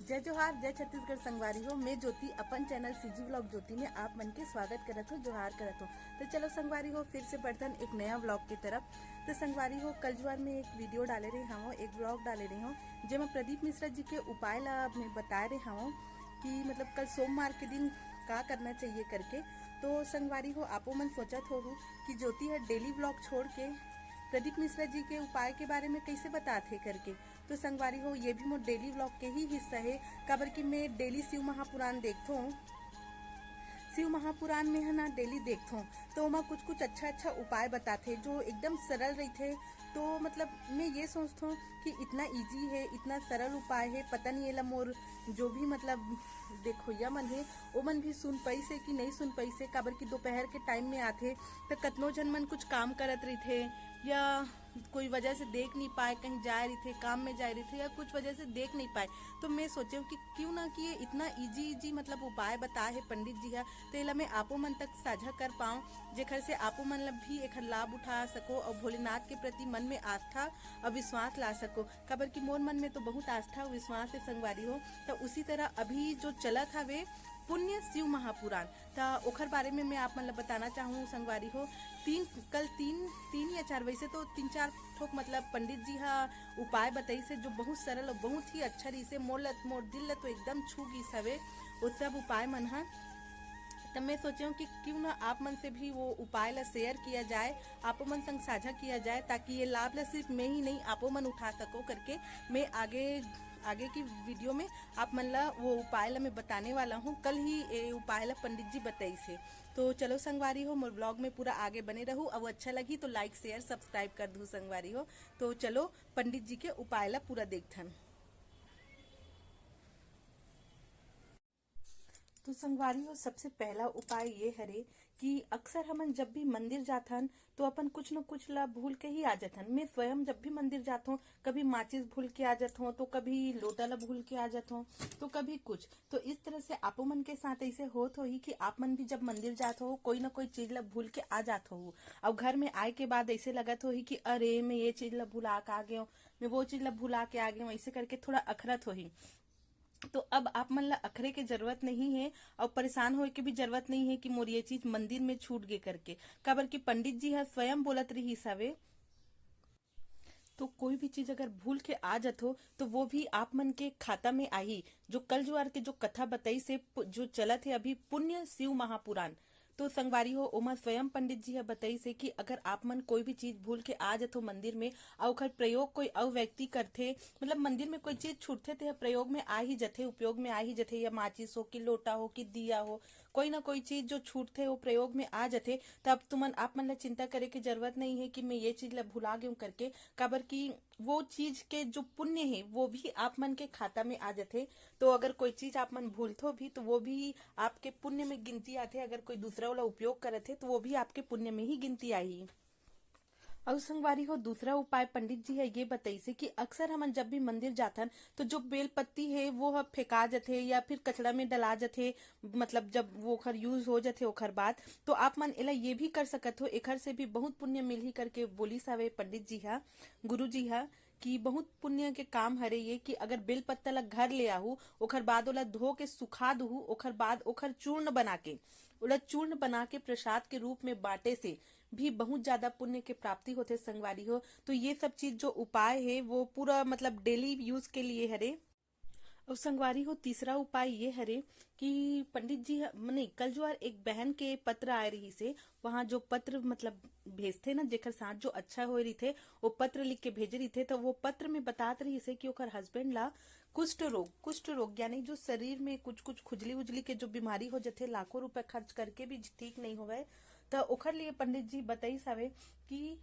जय जोहार जय छत्तीसगढ़ संगवारी हो। मैं ज्योति अपन चैनल सीजी व्लॉग ज्योति में आप मन के स्वागत करत हो, जोहार करत हो। तो चलो संगवारी हो, फिर से बढ़तन एक नया व्लॉग की तरफ। तो संगवारी हो, कल जुआर में एक वीडियो डाले रहे हूँ, एक व्लॉग डाले रही हूँ जेमा प्रदीप मिश्रा जी के उपाय ला मैं बताए रहे हूँ कि मतलब कल सोमवार के दिन का करना चाहिए करके। तो संगवारी हो, आपो मन सोचत हो कि ज्योति है डेली व्लॉग छोड़ के प्रदीप मिश्रा जी के उपाय के बारे में कैसे बताते करके। तो संगवारी हो, ये भी मोर डेली व्लॉग के ही हिस्सा है, काबर कि मैं डेली शिव महापुराण देखता हूँ। शिव महापुराण में है ना डेली देखता हूँ, तो वहाँ कुछ कुछ अच्छा उपाय बताते जो एकदम सरल रहते। तो मतलब मैं ये सोचता हूँ कि इतना इजी है, इतना सरल उपाय है, पता नहीं ये मोर जो भी मतलब देखो या मन है वो मन भी सुन पाई से कि नहीं सुन पाई से, काबर की दोपहर के टाइम में आते तो कतनो जन मन कुछ काम करत रही थे या कोई वजह से देख नहीं पाए, कहीं जा रही थे, काम में जा रही थे या कुछ वजह से देख नहीं पाए। तो मैं सोचे कि क्यों ना कि ये इतना इजी मतलब उपाय बताए है पंडित जी है, तो इला मैं आपो मन तक साझा कर पाऊँ, जेखर से आपो मन भी एक लाभ उठा सको और भोलेनाथ के प्रति मन में आस्था और विश्वास ला सको। खबर की मोर मन में तो बहुत आस्था और विश्वास है संगवारी हो। तो उसी तरह अभी जो चलत हवे पुण्य शिव महापुराण, तो ओखर बारे में मैं आप मतलब बताना चाहूँ संगवारी हो। कल तीन या चार वैसे तो 3-4 ठोक मतलब पंडित जी हा उपाय बताई से जो बहुत सरल और बहुत ही अच्छा रही से मोर दिल तो एकदम छू गई सवे वो सब उपाय मन हा। तब मैं सोची हूँ कि क्यों ना आप मन से भी वो उपाय ला शेयर किया जाए, आपो मन संग साझा किया जाए, ताकि ये लाभ ला सिर्फ मैं ही नहीं आपो मन उठा सको करके। मैं आगे की वीडियो में आप मन ला वो उपाय ला मैं बताने वाला हूँ। कल ही ये उपाय ला पंडित जी बताई से। तो चलो संगवारी हो, मोर ब्लॉग में पूरा आगे बने रहूँ। अब अच्छा लगी तो लाइक शेयर सब्सक्राइब कर दूँ संगवारी हो। तो चलो पंडित जी के उपाय ला पूरा देखथन। तो संगवारी हो, सबसे पहला उपाय ये हरे कि अक्सर हमन जब भी मंदिर जाथन तो अपन कुछ न कुछ ला भूल के ही आ जाथन। मैं स्वयं जब भी मंदिर जाता हूँ, कभी माचिस भूल के आ जाता हूँ, तो कभी लोटा ला भूल के आ जाता हूँ, तो कभी कुछ। तो इस तरह से आपो मन के साथ ऐसे होत हो ही कि आप मन भी जब मंदिर जाते हो कोई ना कोई चीज ला भूल के आ जाते हो। अब घर में आए के बाद ऐसे लगत हो ही कि अरे मैं ये चीज ला भुला के आ गया हूँ, मैं वो चीज ला भुला के आ गया हूँ, ऐसे करके थोड़ा अखरत हो ही। तो अब आप मन ला अखरे के जरूरत नहीं है और परेशान होए के भी जरूरत नहीं है कि मोर ये चीज मंदिर में छूट गए करके। काबर की पंडित जी हर स्वयं बोलत रही सवे, तो कोई भी चीज अगर भूल के आ जात हो तो वो भी आप मन के खाता में आई। जो कल जुआर के जो कथा बताई से जो चलत है अभी पुण्य शिव महापुराण, तो संगवारी हो ओमा स्वयं पंडित जी है बताई से कि अगर आप मन कोई भी चीज भूल के आ जाते हो मंदिर में और ओखर प्रयोग कोई अव व्यक्ति करथे, मतलब मंदिर में कोई चीज छूटथे तो प्रयोग में आ ही जथे, उपयोग में आ ही जथे, या माचिस हो कि लोटा हो कि दिया हो, कोई ना कोई चीज जो छूटथे वो प्रयोग में आ जाथे। तब तुमन आप मन ला चिंता करे की जरूरत नहीं है कि मैं ये चीज ला भुला गई करके। काबर की वो चीज के जो पुण्य है वो भी आप मन के खाता में आ जाते। तो अगर कोई चीज आप मन भूलते भी तो वो भी आपके पुण्य में गिनती आते, अगर कोई दूसरा वाला उपयोग करते तो वो भी आपके पुण्य में ही गिनती आई। और संगवारी हो, दूसरा उपाय पंडित जी है ये बताई से कि अक्सर हमन जब भी मंदिर जाथन तो जो बेल पत्ती है वो फेंका जाथे या फिर कचड़ा में डला जाथे, मतलब जब वो ओखर यूज हो जाथे ओखर बाद। तो आप मन एला ये भी कर सकत हो, एखर से भी बहुत पुण्य मिलही करके बोली सावे पंडित जी हा, गुरु जी हा, कि बहुत पुण्य के काम हरे ये कि अगर बेल पत्ता ला घर ले आहू, ओखर बाद ओला धो के सुखा दहू, ओखर बाद ओखर चूर्ण बना के ओला चूर्ण बना के प्रसाद के रूप में बांटे से भी बहुत ज्यादा पुण्य के प्राप्ति होते संगवारी हो। तो ये सब चीज जो उपाय है वो पूरा मतलब डेली यूज के लिए हरे। और संगवारी हो, तीसरा उपाय ये हरे कि पंडित जी नहीं कल जो एक बहन के पत्र आए रही से, वहां जो पत्र मतलब भेजते ना जेकर साथ जो अच्छा हो रही थे वो पत्र लिख के भेज रही थे, तो वो पत्र में बतात रही से कि ओकर हस्बैंड ला कुष्ठ रोग यानी जो शरीर में कुछ कुछ खुजली उजली के जो बीमारी हो जाते, लाखों रुपए खर्च करके भी ठीक नहीं होवे। तो ओखर लिए पंडित जी बताई सावे कि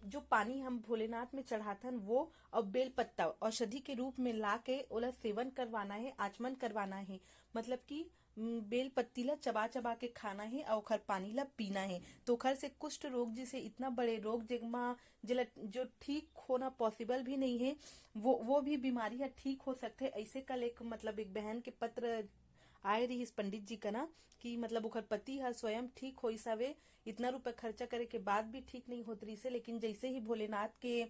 जो पानी हम भोलेनाथ में चढ़ाथन वो और बेल पत्ता औषधि के रूप में ला के ओला सेवन करवाना है, आचमन करवाना है। मतलब कि बेल पत्ती ला चबा चबा के खाना है और ओखर पानी ला पीना है। तो ओखर से कुष्ठ रोग जैसे इतना बड़े रोग जेमा जो ठीक होना पॉसिबल भी नहीं है, वो भी बीमारी है ठीक हो सकते। ऐसे कल एक मतलब एक बहन के पत्र आए रही इस पंडित जी का ना कि मतलब ओखर पति हर स्वयं ठीक हो सवे, इतना रुपए खर्चा करे के बाद भी ठीक नहीं होत रही से, लेकिन जैसे ही भोलेनाथ के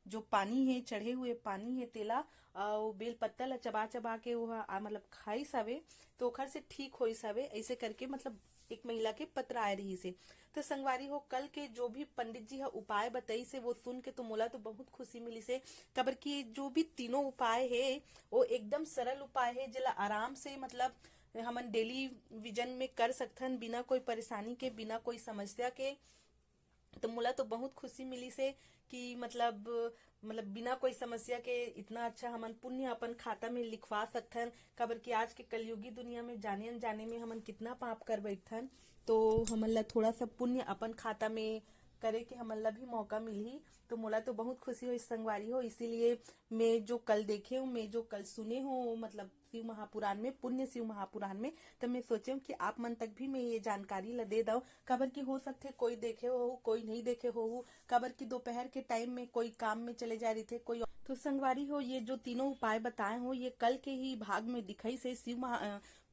जो पानी है, चढ़े हुए पानी है तेला, वो बेल पत्ता ला चबा चबा के वो मतलब खाई सवे तो ओखर से ठीक होई सवे, ऐसे करके मतलब एक महिला के पत्र आए रही से। तो संगवारी हो कल के जो भी पंडित जी हा उपाय बताई से वो सुन के तो मोला तो बहुत खुशी मिली से। कबर की जो भी तीनों उपाय है वो एकदम सरल उपाय है, जिला आराम से मतलब हमन डेली विजन में कर सकथन, बिना कोई परेशानी के, बिना कोई समस्या के। तो मोला तो बहुत खुशी मिली से कि मतलब बिना कोई समस्या के इतना अच्छा हमन पुण्य अपन खाता में लिखवा सकथन। काबर कि आज के कलयुगी दुनिया में जाने अनजाने में हमन कितना पाप कर बैठथन, तो हमन ला थोड़ा सा पुण्य अपन खाता में करे के हमन ला भी मौका मिलही। तो मोला तो बहुत खुशी हो संगवारी हो, इसीलिए मैं जो कल देखे हूँ, मैं जो कल सुने हो मतलब शिव महापुराण में, पुण्य शिव महापुराण में, तो मैं सोचे हूँ कि आप मन तक भी मैं ये जानकारी ला दे दऊं। काबर की हो सकते कोई देखे हो कोई नहीं देखे हो, काबर की दोपहर के टाइम में कोई काम में चले जा रही थे कोई। तो संगवारी हो ये जो तीनों उपाय बताए हो ये कल के ही भाग में दिखाई से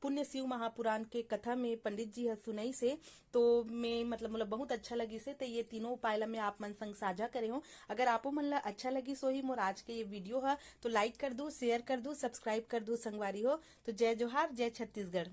पुण्य शिव महापुराण के कथा में पंडित जी सुनाई से। तो मैं मतलब बहुत अच्छा लगी से, तो ये तीनों उपाय ला मैं आप मन संग साझा करे हो। अगर आपो मन ला अच्छा लगी सो ही मोर आज के ये वीडियो है तो लाइक कर दो, शेयर कर दो, सब्सक्राइब कर दो संगवारी हो। तो जय जोहार, जय छत्तीसगढ़।